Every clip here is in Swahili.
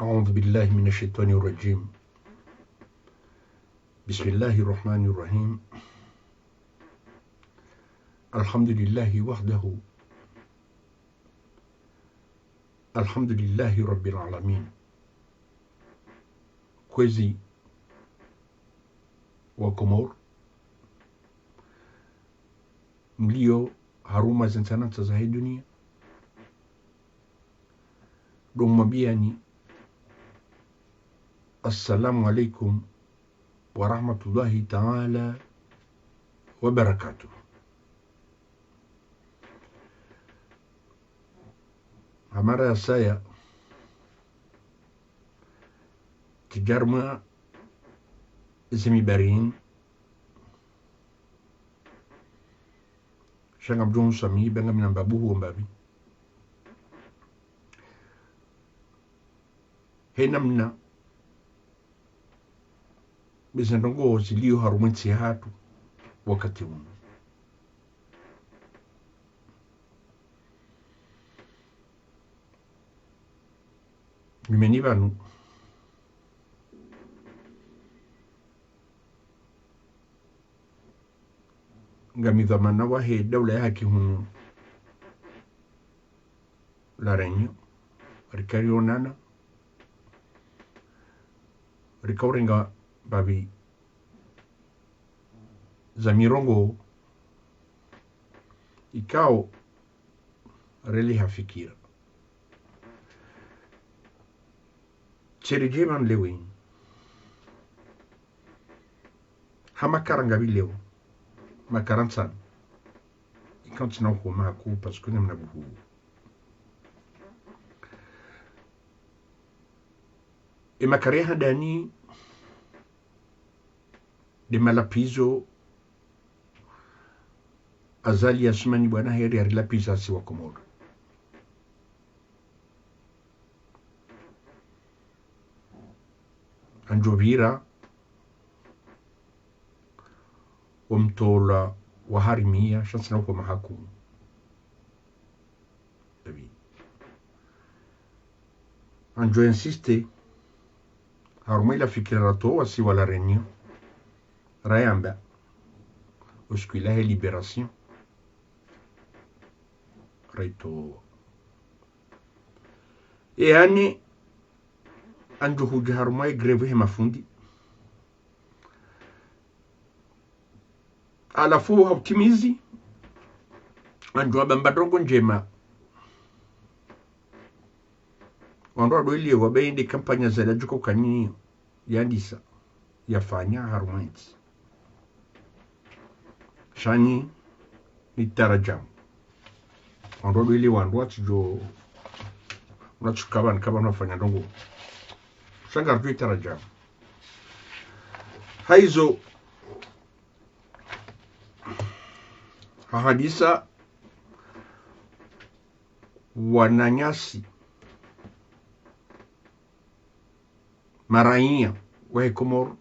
أعوذ بالله من الشيطان الرجيم بسم الله الرحمن الرحيم الحمد لله وحده الحمد لله رب العالمين كوزي وكومور مليو هاروما زنسانا تزاهي الدنيا دوم بياني السلام عليكم ورحمة الله تعالى وبركاته. Hamara saya tijarma ismi barin shangam jon sami bengam nan babu mbabi henamna bizandongo zilio harumanti hatu wakati huu. Nimenivanu ngamidhamana wahe dawla yake hunu la renyo rikarionana rikaurenga babi zamirongo ikao reli hafikira cherijeman lewin hamakaranga bileo makaransan ikantina homa ku parce que nemna buhu e makare hadani de malapizo Azali asumani bwana heri arilapiza si wa Comores. Anjovira wamtola waharimia shansina kwa mahakumu. Anjo insiste haruma ila fikira rato wasi wala renyo rayamba uskuila libération reto e ani anjo hujaruma greve he mafundi ala fu optimizi anjo abambadongo njema wando doili wabeinde kampanya za lajuko kanini yandisa yafanya harumanti shani ni tarajam wando ile wando atijo unachukaba kama unafanya ndongo shanga tu tarajam haizo hadisa wananyasi maraia wa Comores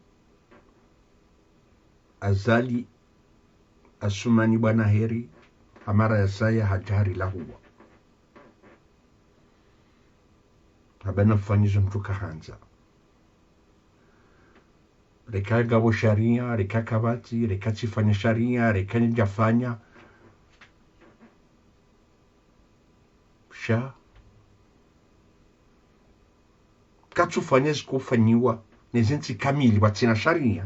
Azali asumani bwana heri amara ya saya hajari la huwa habana fanyizo mtuka hanza reka gabo sharia reka kabati reka tifanya sharia reka njafanya sha katufanya zikufanyiwa nezinti kamili watina sharia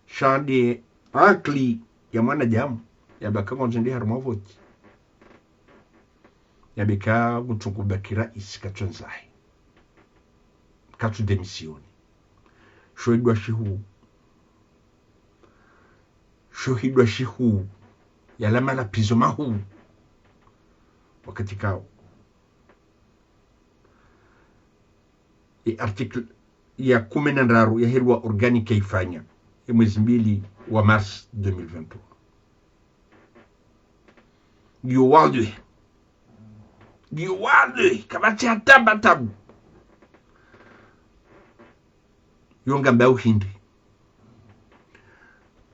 shande akli ya mwana jamu yabaka ngonzende haruma voti yabeka gutungubakira isi katonzahi katu demisioni shohidwa shihu yalama la pizo mahu wakati kao e article ya 10 ya herwa organika ifanya mwezi 2 wa mars 2023 giwalwe kabati hatabatabu yongamba uhindi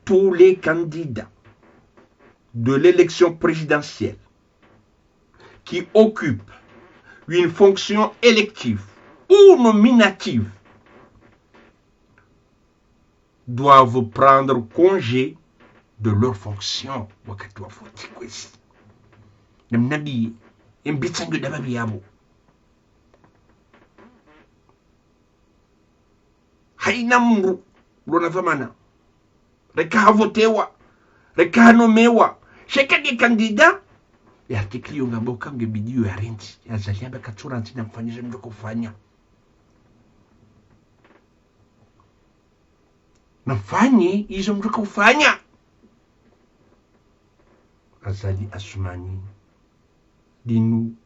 tous les candidats de l'élection présidentielle qui occupent une fonction élective ou nominative doivent prendre congé de leur fonction wakati wa foti kwezi namnabi imbitsango dababi yabo haina mru lona famana reka votewa reka nomewa shekage kandida ya artikli yongamba ukange bidio ya renti ya zaliamba katura ntina mfanyisha mjoko kufanya nafanye hizo mjoko kufanya Azali Asumani dinu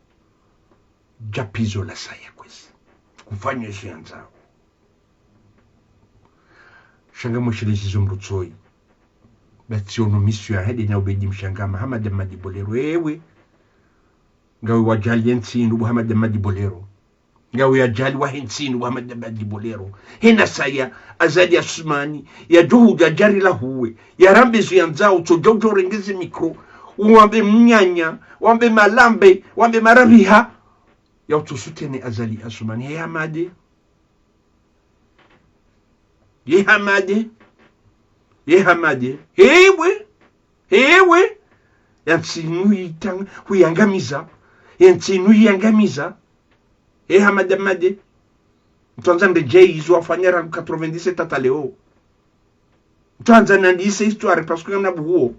japizo la saya kwezi kufanya hizo yanzao shanga mwishilizi zomrutsoi bati ono misio ya hedi na ubedi mshanga Muhammad Madi Bolero ewe ngawe wajali yentsindu Muhammad Madi Bolero ngawe wajali wa yentsindu Muhammad Madi Bolero hena saya Azali Asumani ya juhu jajari la huwe ya rambezu yanzao chojojo rengezi mikro wambe mnyanya wambe malambe wambe marabiha ya utusutene Azali Asumani he hamade ye hamade hewe yansinu yitang huyangamiza yansinu yangamiza he hamade mtuanza ndeje izo afanyara 97 ataleo mtuanza nandise histoire parce que na buo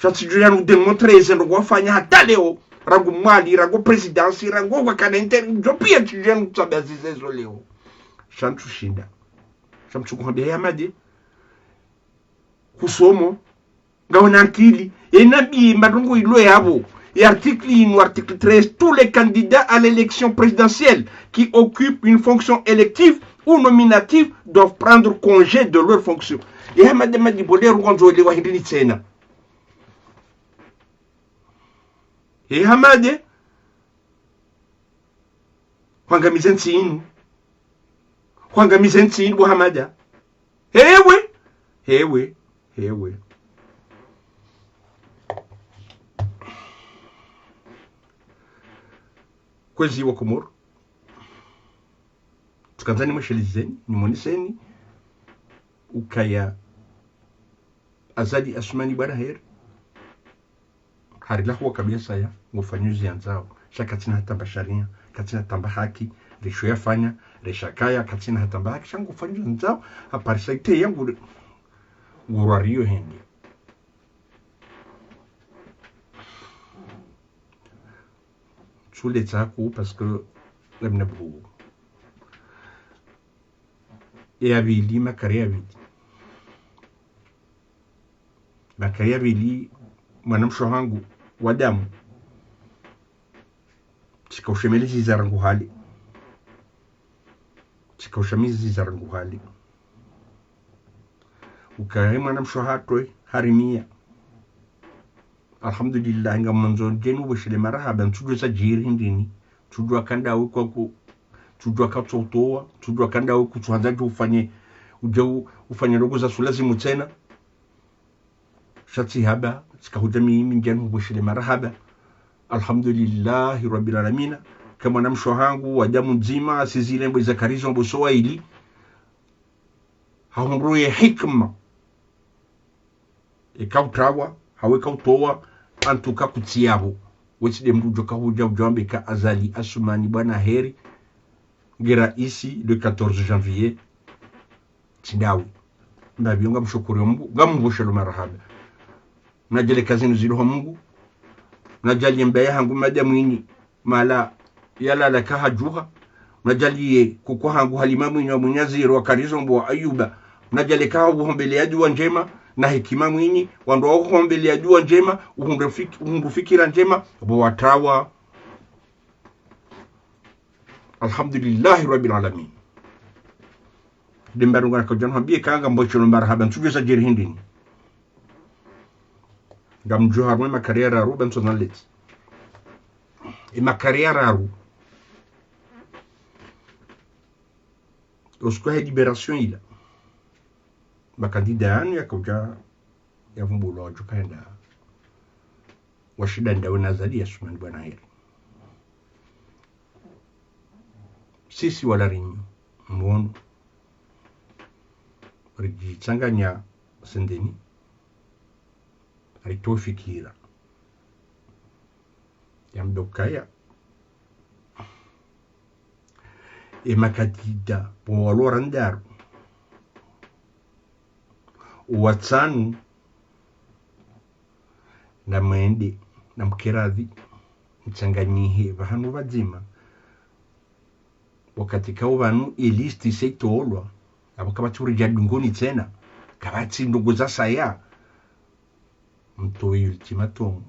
Shati Julian démontrer ze ndo wafanya hata leo rangu mwali rangu presidency rangu wakana jopia Julian tsabazize zo leo shantu shinda shamtu kuambia yamade kusomo ngaona akili enabi madongo ilo yabo et article 13 tous les candidats à l'élection présidentielle qui occupent une fonction élective ou nominative doivent prendre congé de leur fonction yamade Madi Bolero ngonzo le wahindini tena hamade kwangamiza nsinu hamada hewe kwezi wa Comores tukanzani mweshelizeni nimoniseni ukaya Azali Asumani bwana heri harila huwa kabisa ya ngufanyuzi yanzao shakatina hatamba sharia katina tamba haki risho yafanya rishakaya katina hatamba haki shangu fanyuzi yanzao aparisa ite yangu ngurwariyo hendi chule tsaku parce que lemne bugu abili makari abili mwanamsho hangu wadamu chikaushemelizi zarangu hali ukahe mwanamsho hatwe harimia alhamdulillah nga mwanzo jenu bashile marahaba ntujwe za jiri hindini tujwa kanda wiko tujwa katsotoa tujwa kanda wiko tuanza ufanye rogo za sulazimu tena shati haba sikahujami minjanu bashile marahaba alhamdulillah rabbil alamin kama namsho hangu wa damu nzima asizile mbo zakarizo mbo sowaili haumruye hikma ikautrawa hawe kautoa antuka kutiabo wetide mrujo kahuja ujambe ka Azali Asumani bwana heri gira isi le 14 janvier tindawi ndabiyonga mshukuru Mungu gamuboshelo marahaba najele kazini ziroho Mungu najali mbaya hangu madamu yini mala yala la kahajuha najali kuko hangu halima mwini wa munyaziro wa karizo mbo Ayuba najali kahabu hombele ya dua njema na hekima mwini wando wako hombele ya dua njema uhundufikira njema bo watawa alhamdulillah rabbil alamin dimbarunga ko jon habie kanga mbocho marhaba ntuje sa jeri hindini gam johar ma carrière ru ben sonalet e ma carrière ru osko he libération ila ma candidat ya koja ya vumbulo jukanda washida ndawe na Azali Asumani bwana heri sisi wala rinyu mwono rijichanganya sendeni alitofikira yamdokaya makatida powalora ndaru watsanu na mwende na mkiradhi mchanganyihe vahanu vadzima wakati kao vanu ilisti seitolwa abo kabaturija dungoni tena kabatsi nduguza saya mtoi ultimatum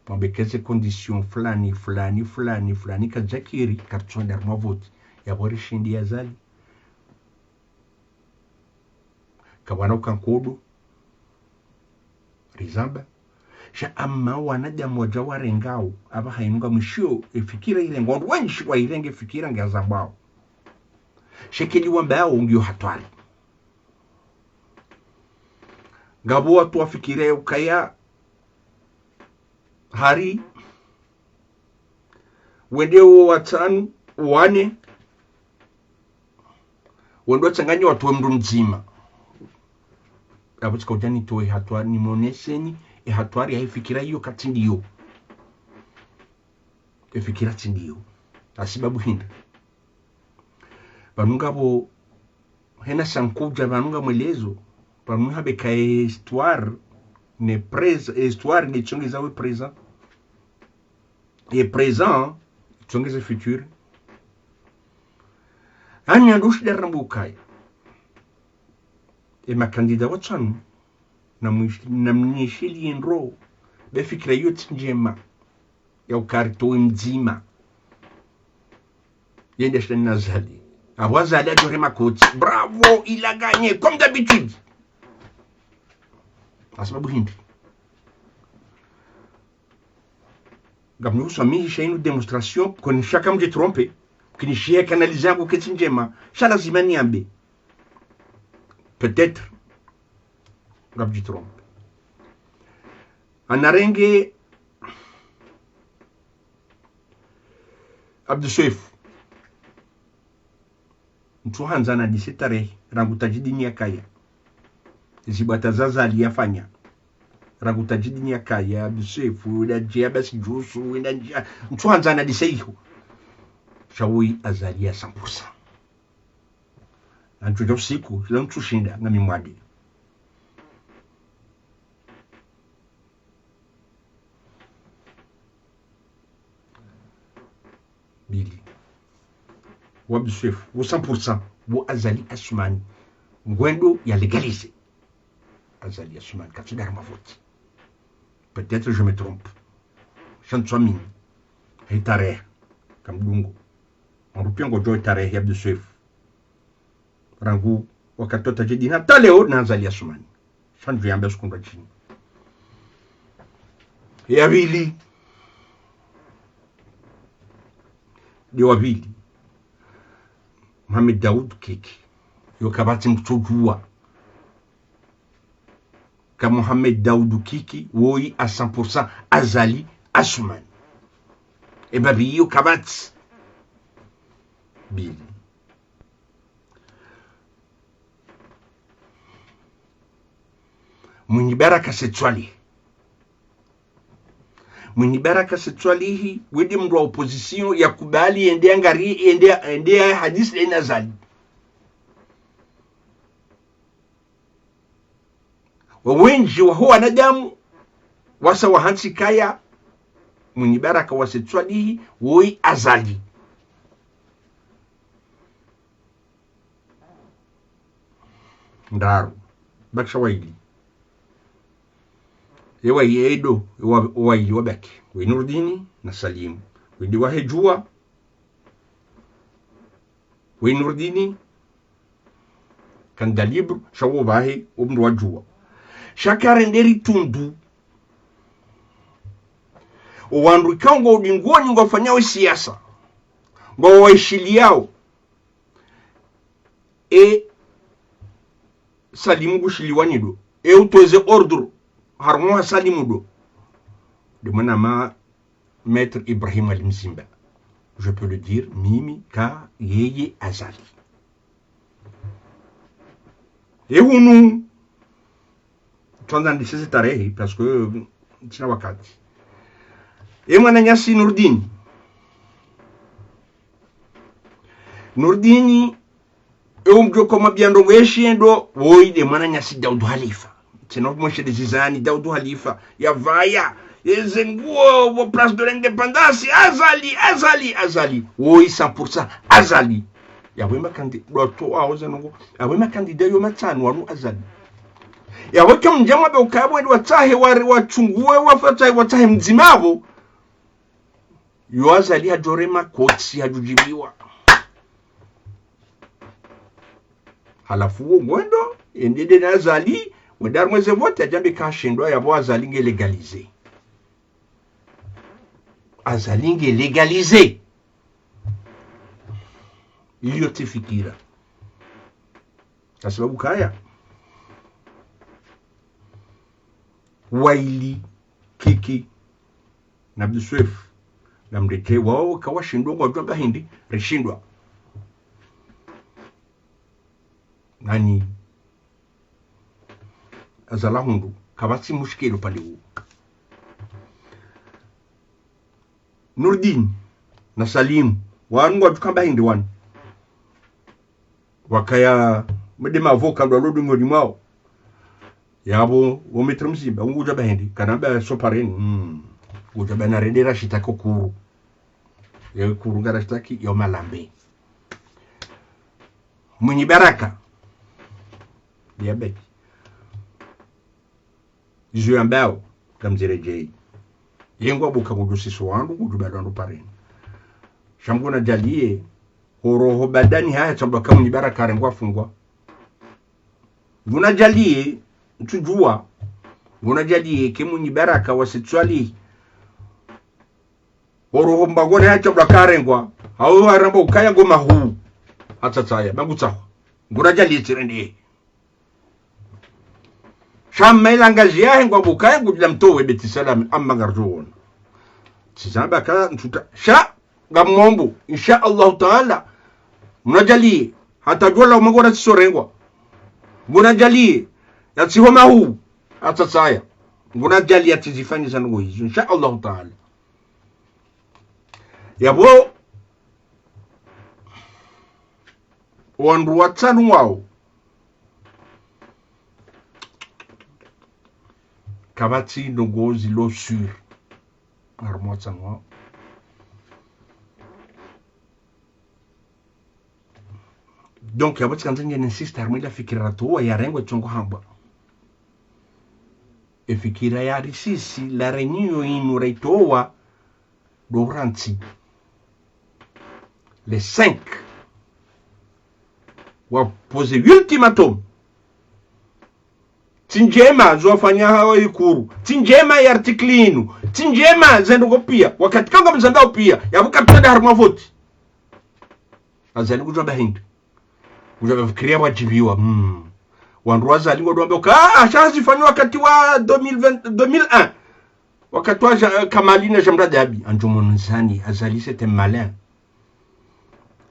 mwambekeze condition fulani kajakiri kartsonda mavoti yabori shindi Azali kabwana ukankodo rizamba sha amma wanadamu waja warengao aba hainunga mshio ifikira ile ngondo wenshi kwa irenge fikira ngazambao shekeli wambao ngio hatwali ngabo watu wafikire ukaya hari wendeo watanu wane wendo changanya watu mndu mzima abutika ujani toe hatwari ni moneseni hatwari haifikira hiyo katindiyo ifikira tindiyo asibabu hinda banunga bo hena sankuja banunga mwelezo banunga beka histoire ne histoire ne chongeza we présent et présent chongeza futur anya ndushi darambukai makandida watsanu na mnyesheli enro befikira yote njema ya ukarito mzima yende shani Azali Azali adore makoti bravo il a gagné comme d'habitude asababu hindi gamnu sami shainu demonstration kon chacun me tromper kini shia canaliser ko keti njema shala zimani ambe peut-être gabji trompe anarenge Abdou Soif mtuhanza na disetare rangutajidini ya kaya zibata Azali yafanya rangutajidini ya kaya Abdou Soif wenda jia basi jusu wenda jia mtuhanza na diseihu shawi Azali ya 100% antuja siku kila mtu shinda ngami mwadi bili Abdou Soif wo 100% wo Azali Assoumani ngwendo ya légaliser Azali Assoumani katidar ma vote peut-être je me trompe chantswami hitare kamdungo on joy tare Abdou Soif rangu wakatota jidi na taleo na Azali Assoumani chandu yambe skundwa chini ya vili de wavili Mohamed Daoud Kiki yokabati mtujua ka Mohamed Daoud Kiki woi à 100% Azali Assoumani e babi yokabati bili mwenye baraka setwali mwenye baraka setwalihi wedi mdu wa opposition ya kubali endea hadisi ya Azali wawenji wa huwa nadamu wasa wahansi kaya mwenye baraka wa setwalihi woi Azali ndaru baksha waili ewa yedo waili wabaki Nurdini na Salimu wedi wahejua Nurdini kanda libro shawo bahi umru wajua shakare nderi tundu uwandu ikango udingoni ngofanyawe siasa ngo waishiliao Salimu gushiliwanido utoze ordre harmo Salimu do de manama maître Ibrahim al-Mzimba je peux le dire, mimi ka yeye Azali. Et hunu tuanzandishe tarehe parce que sina wakati. E mwana nyasi Nurdini umjo koma biandongo yeshiendo woide mwana nyasi Daudu Halifa. Tino moshe de zizani Daudu Halifa ya vaya yezenguo au place de l'indépendance Azali woi 100% Azali ya wema kandi doto awoza nongo ya wema kandida yo matsanu wanu Azali ya weke mjama be ukabwe watahe wachungue watahe mzimavo yo Azali hajorema kotsi hajujibiwa halafu mwendo endede na Azali wedar mweze vote ajambe kashindwa ya bo Azali nge legalize Azali nge legalize iliyote fikira kwa sababu kaya waili kiki na Abduswef na mdete wao kawashindwa kwa jamba hindi rishindwa nani Azala hundu kabati mushkelo pale huo Nurdin na Salim wanu watukamba hindi wanu wakaya medema avoka ndo lodu ngodi mwao yabo wometra mzimba unguja bahindi kanamba sopareni uja bana redera shitako kuru ya kuru ngara shitaki yo malambe mwenye baraka ya beki jizo ambao kamzirejei yengo buka kujusiso wangu kujubadando pareni shambona jalie horoho badani haya chamba kama ni baraka rengwa fungwa gunajalie tujua gunajalie kemu ni baraka wasitswali horoho mbagone haya chamba karengwa hao haramba ukaya ngoma huu hata tsaya bangutsa gunajalie tirende shamba ilangazi yahe ngwa bukaya ngudila mtowe beti salam amma garjona tsamba ka ntuta sha gamombo insha Allah taala munajali hata dola umagora tisorengwa munajali yatsihoma huu atatsaya munajali atizifanye zango hizo insha Allah taala yabo wandu watanu wao kabati ndogozi lo sur armwatanu wao donc yabati kanzanya insiste armila fikira to ya rengo chongo hamba e fikira ya risisi la reunion inu reitoa doranti les 5 wa poser ultimatum tinjema zofanya hao ikuru tinjema ya artiklinu tinjema zendo pia wakati kanga mzandao pia yavuka tenda harma vote azani kujomba hindi kujomba fikiria wajibiwa wandu Azali wadwambia ashazifanywa wakati wa 2001 wakati wa Kamali na Jamra Dabi anjomonzani Azali c'était malin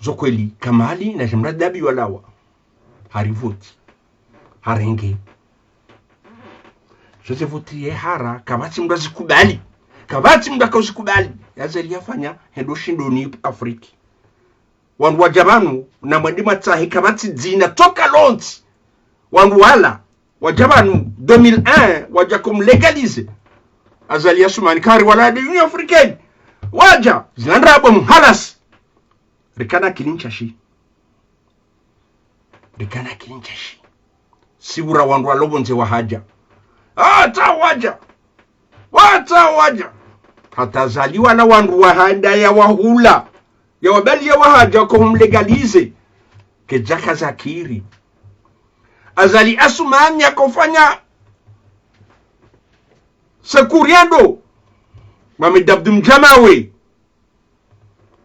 zokweli Kamali na Jamra Dabi walawa harivoti harenge Joseph hara kabati mdazikubali kabati mdakausikubali Azali yafanya hendo shindoni Afrika wandu wajabanu na mwandima tsahi kabati zina toka lonti wandu wala wajabanu 2001 wajakum legalize Azali yasumani kari wala de Union Africaine waja zinandrabo mhalas rikana kilinchashi sibura wandu walobonze wahaja wata hata Azali wala wandu wahanda ya wahula ya wabali ya wahaja kumlegalize kejaka zakiri Azali asumani ya kufanya sekuriando mamidabdu mjamawe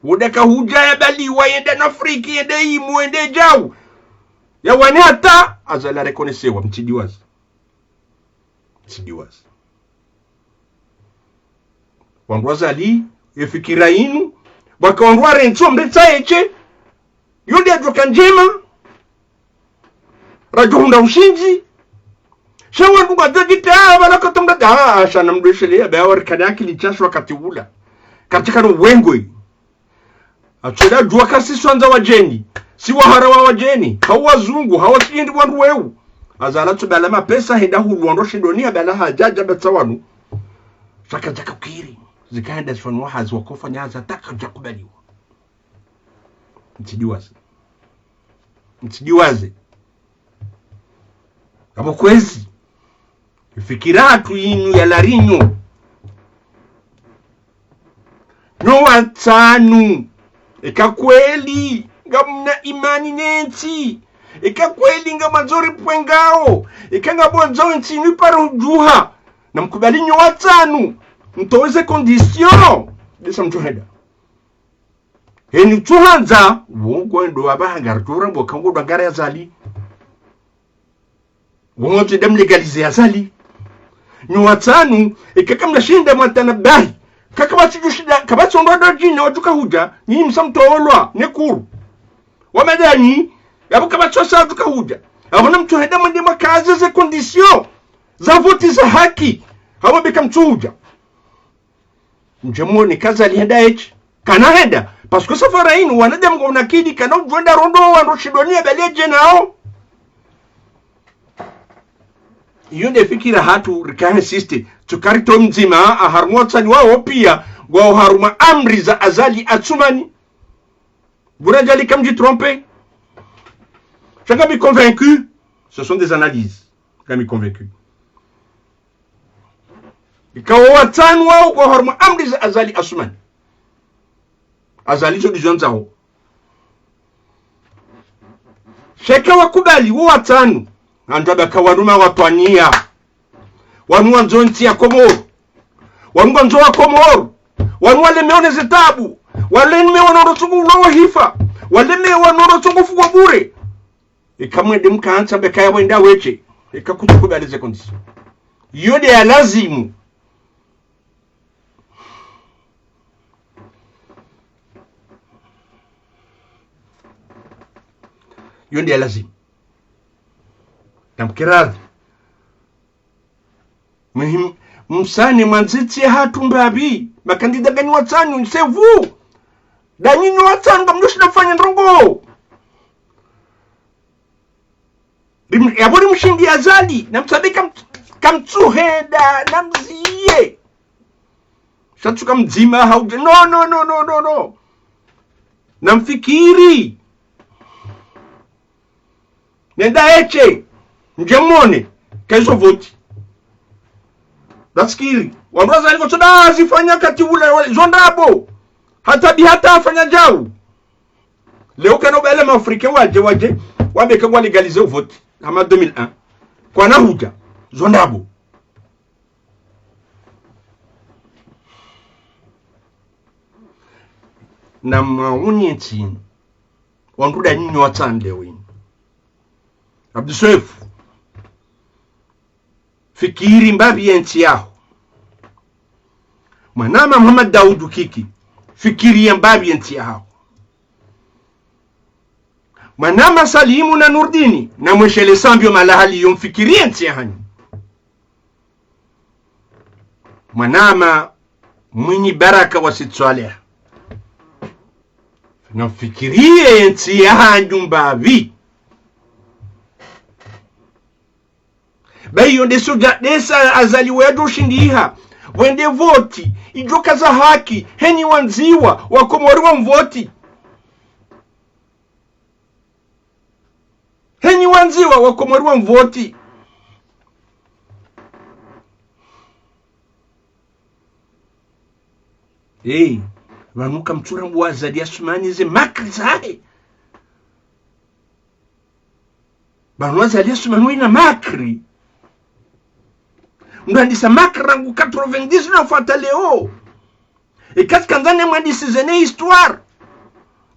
wudaka huja ya bali wayende na Afrika yende imu yende jau ya wanyata Azali rekonesewa mtidiwazi wandu Azali yefikira inu Wakaonwa renzo mretsa eche. Yode adwoka njema. Rajo hunda ushinji. Shawa nduga dogita wala katonga ashana mdweshele abawar kanaki lichashu wakati ula. Katika no wengwe. Achoda jua kasi swanza wajeni. Si wahara wa wajeni. Hawa zungu. Hawa siyindi wandu wewu. Azala tubalama pesa henda huluondo shidonia bala hajaja betawanu. Shaka jaka ukiri. Zikaenda sifanu wahazi wakofa nyaza taka jakubaliwa. Mtidiwaze. Kama kwezi. Fikiratu inu ya larinyo. No matsanu. Eka kweli. Ngamna imani nensi. Eka kweli nga mazori pwengao. Eka nga bonzo nsi nipara ujuha. Na mkubali nyo matsanu. Mtoweze condition. Desa mtuheda. Heni tuhanza. Wongo ndo wabahangartura. Mwakango dangare Azali. Wongo tudem legalize Azali. Nyo matsanu. Eka kamna shinda mwantana bahi. Kakabati jushida. Kabati ondoa jina wajuka huja. Nyi msamtoolwa. Nekuru. Wamedani. Yabu kabati wasa wajuka huja. Ahona mtuheda mwende makazi za condition. Za voti za haki. Hawa beka mtuhuja. Mjemoni kaza alihenda echi. Kana henda. Pasko safara inu wanade mgo nakidi. Kana ujwenda rondo wando shidonia beleje nao. Yonde fikira hatu rikahe siste. Tukarito mzima aharmuatsa ni wao pia. Wao haruma amri za Azali atsumani. Bourajali kamji trompe. Chacun m'est convaincu. Ce sont des analyses. Chacun m'est convaincu. Ikawa tanu wao kwa haruma amri za Azali asumani. Azali so dizonzao. Sheka wakubali wa tanu. Anjaba kawaruma watwania. Wanua nzonti ya Comores. Wanua nzo wa Comores. Wanua lemeone zetabu. Waleme wanorotungu ulowa hifa. Waleme wanorotungu fugwa bure. Ikamwede mkaansa bekaya wenda weche. Ikakutukubali ze kondisi. Yode ya lazimu. Yonde ya lazima. Namkiradhi. Msani manziti ya hatu mbabi. Makandida gani watanu. Nsevu. Danini watanu. Kamdoshi nafanya ndrongo. Yaboni mshindi Azali. Namsabi kamtsuheda. Namziye. Shatu kamzima hauja. No. Namfikiri. Nenda eche. Njemone. Kaizo voti. Daskiri. Wambraza aliko choda zifanya kati ule. Zondabo. Hata afanya jau. Leo kanobele maafrika waje. Wabeka kwa legalize voti. Hama 2001. Kwa nahuja. Zondabo. Na mauni ntini. Wanduda nyinyi watande wini. Abdusoefu. Fikiri mbabi ya nchi yao. Manama Muhammad Daudu Kiki. Fikiri ya mbabi ya nchi yao. Manama Salimu na Nurdini. Na mweshele sambio malahali yumfikiri ya nchi yao. Manama Mwinyi Baraka wa Sitsualea. Na fikiri ya nchi yao mbabi. Bayo desa Azali wedo shindiha. Wende voti. Ijoka za haki. Heni wanziwa. Wakomori wa mvoti. Heni wanziwa. Wakomori wa mvoti. Wanuka mchura mwazadi ya sumani ze makri zahe. Wanuazadi ya sumani na makri. Mwandisa makrangu 90 na fata leo. E katika ndane mwandisi zene histoire.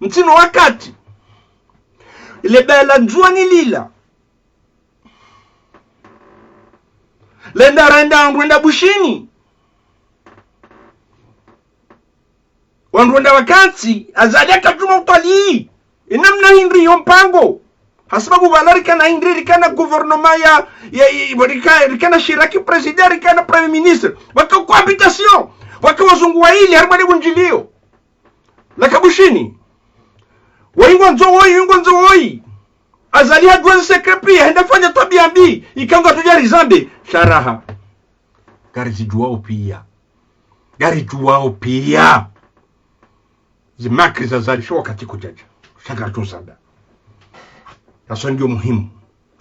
Mtino wakati. Ile bela njua ni lila. Lenda renda bushini. wanrunda wakansi Azali akatuma utalii inamna hindri yompango hasababu balari kana hindri rikana gouvernement ya rikana shiraki president rikana premier ministre waka cohabitation waka wazungu wa hili haribani bunjilio lakabushini waingo nzoi Azali hajua sekrepi henda fanya tabia mbi ikanga tujari zambi sharaha gari juwao pia zimakri za Azali shwa wakati kujaja shagara tuzanda yaso ndio muhimu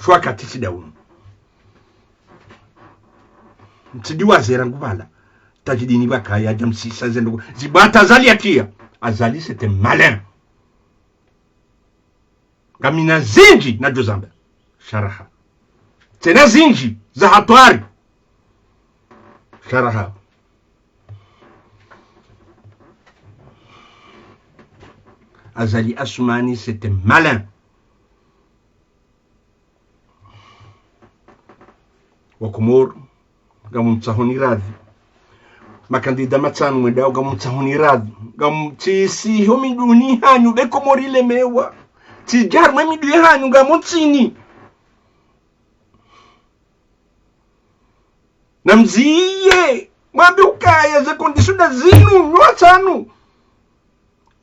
shwa wakati sidaunu mtidiwa zera ngubala tajidini bakaya jamsisa zendo zibata Azali atia Azali c'était malin kamina zinji na jozamba sharaha tena zinji za hatari sharaha Azali Assoumani c'était malin wa Comores gamumtsahoni radhi makandida matsanu mwendao gamumtsahoni radhi gamumtsi homi duni hanyu be Comores lemewa tijar mami duye hanyu gamutsini namziye mwambi ukaya za kondisunda zinu nwatsanu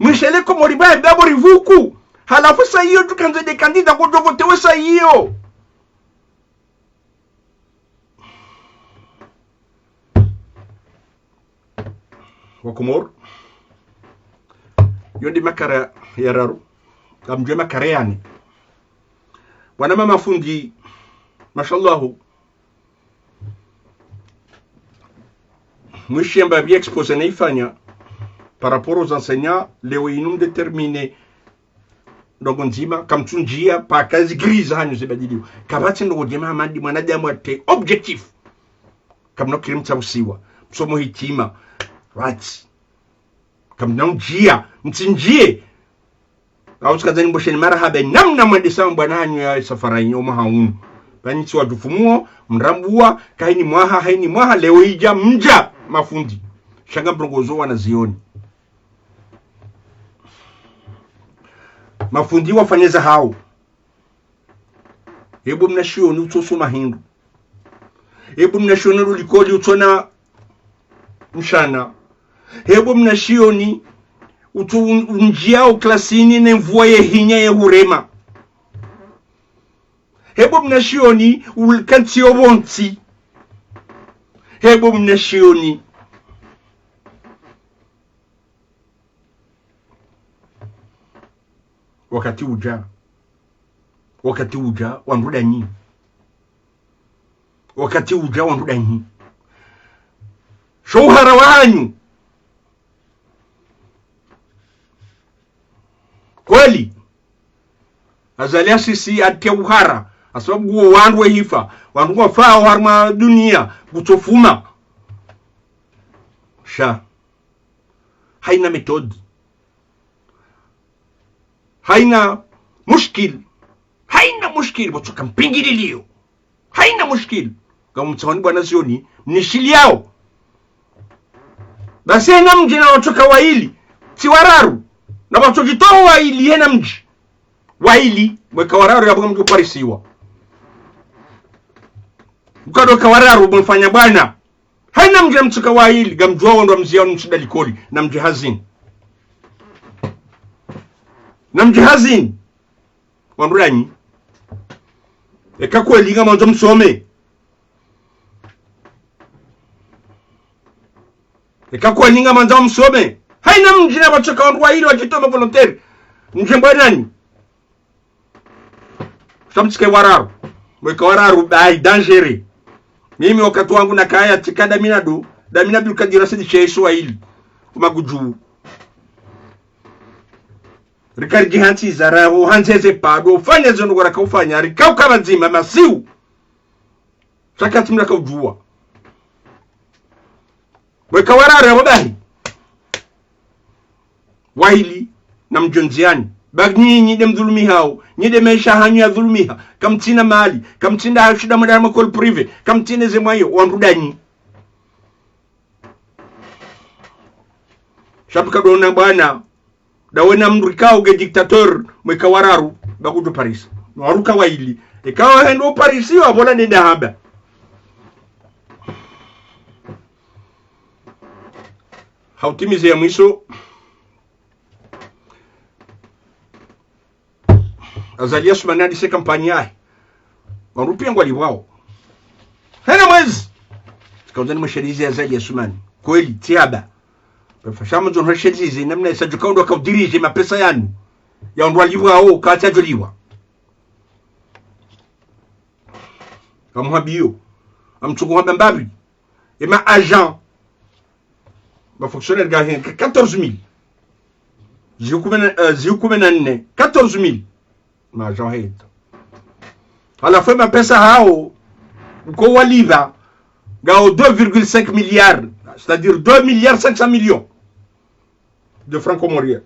mwishele Comores bae babo rivuku halafu sa hiyo tukanze de kandida kujovotewe sa hiyo wa Comores yondi makara yararu kamjwe makara yani wana mama fundi mashallahu mwishemba bi expose naifanya par rapport aux enseignants leo inum déterminé ndogo nzima kamtunjia pa kazi grise hanyu zibadiliwa kabati ndogo jema amandi mwanadamu ate objectif kamno kirimta usiwa msomo hitima right kamna njia mtinjie au tukazani mbosheni marahaba namna mwendesa bwana hanyu ya safara yoma haunu bani twa dufumuo mrambua kaini mwaha haini mwaha leo ija mja mafundi shanga brongozo wanazioni mafundi wafanyeza hao hebu mnashioni utosoma hindu hebu mnashioni ulikoli utona mshana hebu mnashioni utunjiao klasini ne mvua ye hinya ye hurema hebu mnashioni ulkanti obonti hebu mnashioni wakati uja wanruda nyi shouhara wanyu kweli Azali asisi atia uhara asababu guo wandu hifa wandu wafaa harma dunia gutofuma sha haina metode haina mushkil botoka mpingililio haina mushkil kama mtsawani bwana zioni mnishili yao basi na mji na watoka waili tiwararu na watokitoa waili hena mji waili mweka wararu ya mji parisiwa mkado kawararu mfanya bwana haina mji mtuka waili gamjua ndo mzia mshida likoli na mji hazin wamranyi eka kweli kama mtu msome eka kweli kama mtu msome haina mji na watoka waili wakitoma volontaire mji mbwanani samtike wararu mweka wararu bai dangere mimi wakati wangu na kaya tikada damina kadira sidi chesu waili kumaguju rikari jihanti zaraho hanzeze pado fanya zono gora kaufanya rikau kama nzima masiu sakati mnaka ujua weka wararu ya wabahi waili na mjonziani bagnyinyi dem dhulumi hao nyide maisha hanyu ya dhulumiha kamtina mali kamtinda hashida madama kol prive kamtine zemwayo wanrudanyi Shapka dona bwana da wena mrikao ge dictateur mwekawararu bakujo Paris waruka waili ikawa hendo Paris wa bola ni dahaba hautimize ya mwisho. Azali Asumani adise kampanya warupia ngwali wao hena mwezi kauzani mashirizi ya Azali Asumani kweli tiaba bafashama zon rashirizi namna isajuka ndo kaudirije mapesa yanu ya ndwali wao kata joliwa amhabio amtuko haba mbabi ema agent ba fonctionnaire gahin 14000 ziukumenane 14000 ma agent heto ala foi mapesa hao uko waliva gao 2,5 milliards, c'est-à-dire 2 milliards 500 millions de francs comoriens.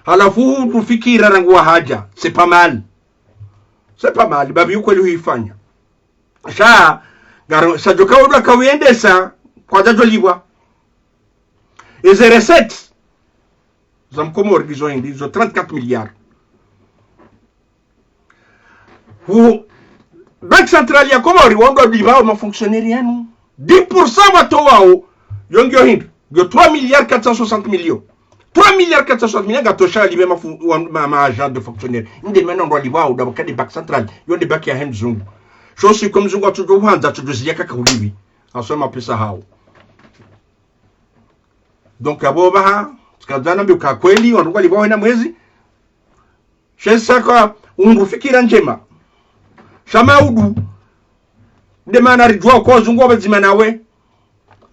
Halafu tufikira rangua haja, c'est pas mal. C'est pas mal, babi yuko lihuifanya. Sa joka udwa kawiendesa kwa jajo liwa. Eze recettes za mkomori gizo hindi, zo 34 milliards. Banque centrale ya Comores wanga liwa ma fonctionnaire yanu 10% wato wao yongyo hindi yo 3 milliards 460 millions 3 milliards 460 millions gatosha libe ma agent de fonctionnaire inde mena ndo liwa au dabaka de banque centrale yonde baki ya hemzungu shosi comme zungu atujo hanza tujuziya kaka uliwi asoma pesa hao. Donc aboba ha tukazana mbi kweli wanduka liwa na mwezi shesa kwa ungufikira njema Shamaudu demana rijwa ko zungu bazima nawe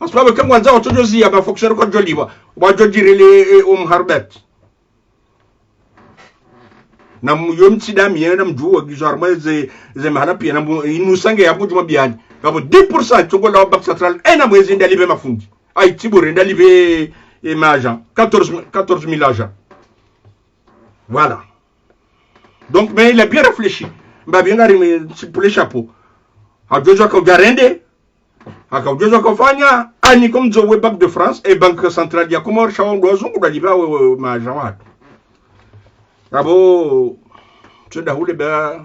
asbabu kama wanza watojozi ya fonctionnaire ko joliwa wajojirele harbet na muyomti damie na mjuwa gizarma ze mahala pia na inusange ya bujuma biani kabo 10% chongo la banque centrale ena mwezi ndalibe mafundi ai tibure ndalibe maja 14000 agents. Voilà. Donc mais il a bien réfléchi. Mbabi ngari pour les chapeaux. Hajojo ko garende. Akajojo ko fanya ani comme zo Banque de France et Banque centrale ya Comores shawo zungu daliba maja watu. Abo tunda hule ba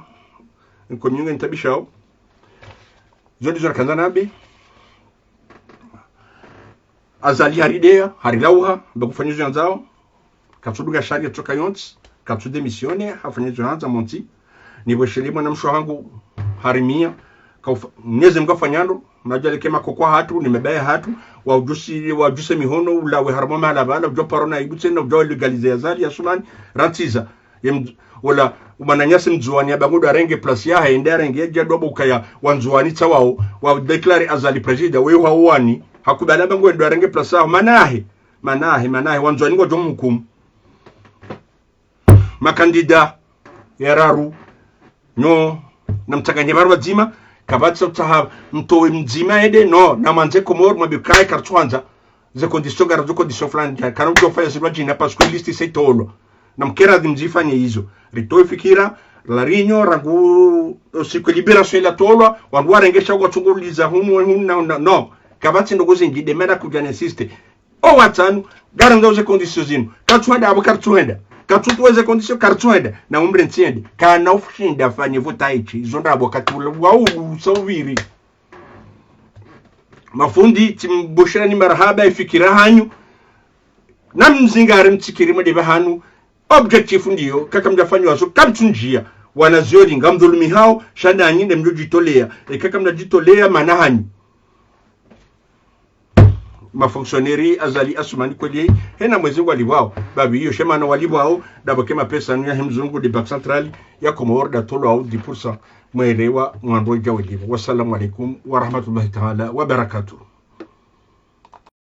nkomyunga ntabishao. Zodi zora kanzana be. Azali haridea, harilauha, bakufanyizwa nzao. Katsuduga sharia toka yonts, katsude misione, hafanyizwa hanza mtsi. Nibo shilimo na msho wangu harimia neze mgafanyando najale kema kokwa hatu nimebaya hatu wajuse mihono ulawe harmo mala bala jo parona ibutse na jo legalize Azali Asumani rantiza wala umananyase mzuani abangodo arenge plus ya haende arenge jadobo kaya wanzuani tawao wa declare Azali president we wani hakubala bangodo arenge plus ya manahe wanzuani ngo jomukum makandida yararu no namtaganye barwa zima kabatsa utaha mtowe mzima ede no namanze Comores mabikae kartwanza ze conditions garazo conditions flan kana ujofanya sibajina parce que liste c'est tolo namkera dimzifanye hizo ritoe fikira la rinyo rangu siku libération la tolo wandu arengesha kwa chunguliza no kabatsi ndogoze ngide mera kujana insiste o watanu garanga ze conditions zino kartwanda abo kartwanda katutuweze condition kartwenda na umbre ntiende kana ufshinda fanye votaichi zonda abokati wau usawiri mafundi timboshera ni marhaba ifikira hanyu namzingare mtsikirimo de bahanu objectif ndiyo kaka mjafanywa so kamtunjia wanaziori ngamdhulumi hao shanda nyinde mjojitolea kaka mnajitolea manahanyu mafonctionnaire Azali Asumani kweli hena mwezi waliwao babi hiyo shema na waliwao daboke mapesa ya hemzungu de Banque centrale ya Comores da tolo au 10% mwerewa mwandroja waliwo. Wassalamu alaikum wa rahmatullahi ta'ala wa barakatuh.